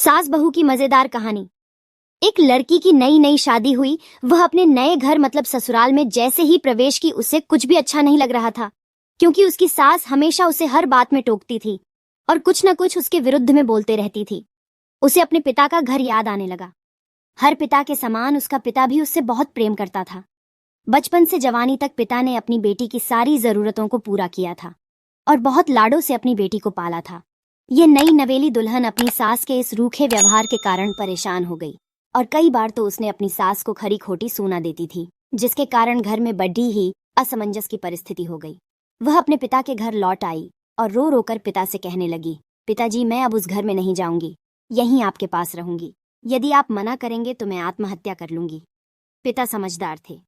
सास बहू की मजेदार कहानी। एक लड़की की नई नई शादी हुई। वह अपने नए घर मतलब ससुराल में जैसे ही प्रवेश की उसे कुछ भी अच्छा नहीं लग रहा था, क्योंकि उसकी सास हमेशा उसे हर बात में टोकती थी और कुछ न कुछ उसके विरुद्ध में बोलते रहती थी। उसे अपने पिता का घर याद आने लगा। हर पिता के समान उसका पिता भी उससे बहुत प्रेम करता था। बचपन से जवानी तक पिता ने अपनी बेटी की सारी जरूरतों को पूरा किया था और बहुत लाडों से अपनी बेटी को पाला था। ये नई नवेली दुल्हन अपनी सास के इस रूखे व्यवहार के कारण परेशान हो गई और कई बार तो उसने अपनी सास को खरी खोटी सूना देती थी, जिसके कारण घर में बड़ी ही असमंजस की परिस्थिति हो गई। वह अपने पिता के घर लौट आई और रो रोकर पिता से कहने लगी, पिताजी, मैं अब उस घर में नहीं जाऊंगी, यहीं आपके पास रहूंगी। यदि आप मना करेंगे तो मैं आत्महत्या कर लूंगी। पिता समझदार थे।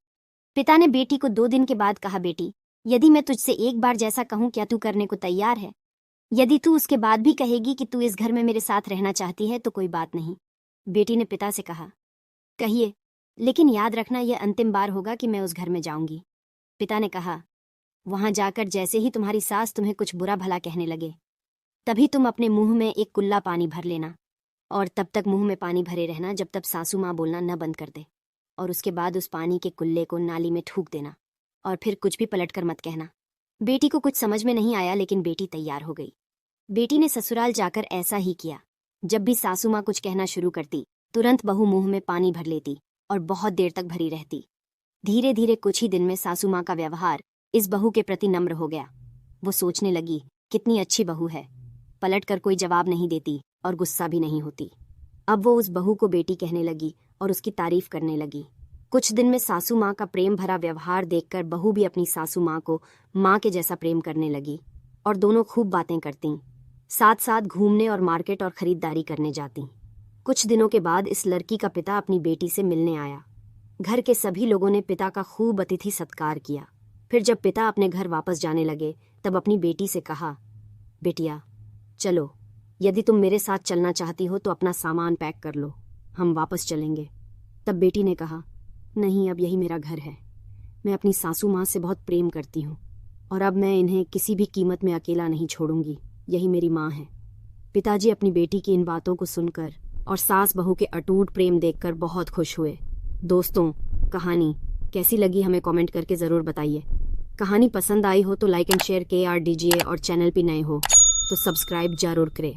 पिता ने बेटी को 2 दिन के बाद कहा, बेटी, यदि मैं तुझसे एक बार जैसा कहूं, क्या तू करने को तैयार है? यदि तू उसके बाद भी कहेगी कि तू इस घर में मेरे साथ रहना चाहती है तो कोई बात नहीं। बेटी ने पिता से कहा, कहिए, लेकिन याद रखना यह अंतिम बार होगा कि मैं उस घर में जाऊंगी। पिता ने कहा, वहां जाकर जैसे ही तुम्हारी सास तुम्हें कुछ बुरा भला कहने लगे, तभी तुम अपने मुंह में एक कुल्ला पानी भर लेना और तब तक मुंह में पानी भरे रहना जब तक सासू माँ बोलना न बंद कर दे, और उसके बाद उस पानी के कुल्ले को नाली में थूक देना और फिर कुछ भी पलटकर मत कहना। बेटी को कुछ समझ में नहीं आया, लेकिन बेटी तैयार हो गई। बेटी ने ससुराल जाकर ऐसा ही किया। जब भी सासू माँ कुछ कहना शुरू करती, तुरंत बहू मुंह में पानी भर लेती और बहुत देर तक भरी रहती। धीरे धीरे कुछ ही दिन में सासू माँ का व्यवहार इस बहू के प्रति नम्र हो गया। वो सोचने लगी, कितनी अच्छी बहू है, पलट कर कोई जवाब नहीं देती और गुस्सा भी नहीं होती। अब वो उस बहू को बेटी कहने लगी और उसकी तारीफ करने लगी। कुछ दिन में सासू माँ का प्रेम भरा व्यवहार देखकर बहू भी अपनी सासू माँ को माँ के जैसा प्रेम करने लगी और दोनों खूब बातें करतीं, साथ साथ घूमने और मार्केट और खरीदारी करने जाती। कुछ दिनों के बाद इस लड़की का पिता अपनी बेटी से मिलने आया। घर के सभी लोगों ने पिता का खूब अतिथि सत्कार किया। फिर जब पिता अपने घर वापस जाने लगे तब अपनी बेटी से कहा, बेटिया, चलो, यदि तुम मेरे साथ चलना चाहती हो तो अपना सामान पैक कर लो, हम वापस चलेंगे। तब बेटी ने कहा, नहीं, अब यही मेरा घर है। मैं अपनी सासू माँ से बहुत प्रेम करती हूँ और अब मैं इन्हें किसी भी कीमत में अकेला नहीं छोड़ूंगी, यही मेरी माँ है। पिताजी अपनी बेटी की इन बातों को सुनकर और सास बहू के अटूट प्रेम देखकर बहुत खुश हुए। दोस्तों, कहानी कैसी लगी हमें कमेंट करके ज़रूर बताइए। कहानी पसंद आई हो तो लाइक एंड शेयर KR दीजिए और चैनल पे नए हो तो सब्सक्राइब जरूर करें।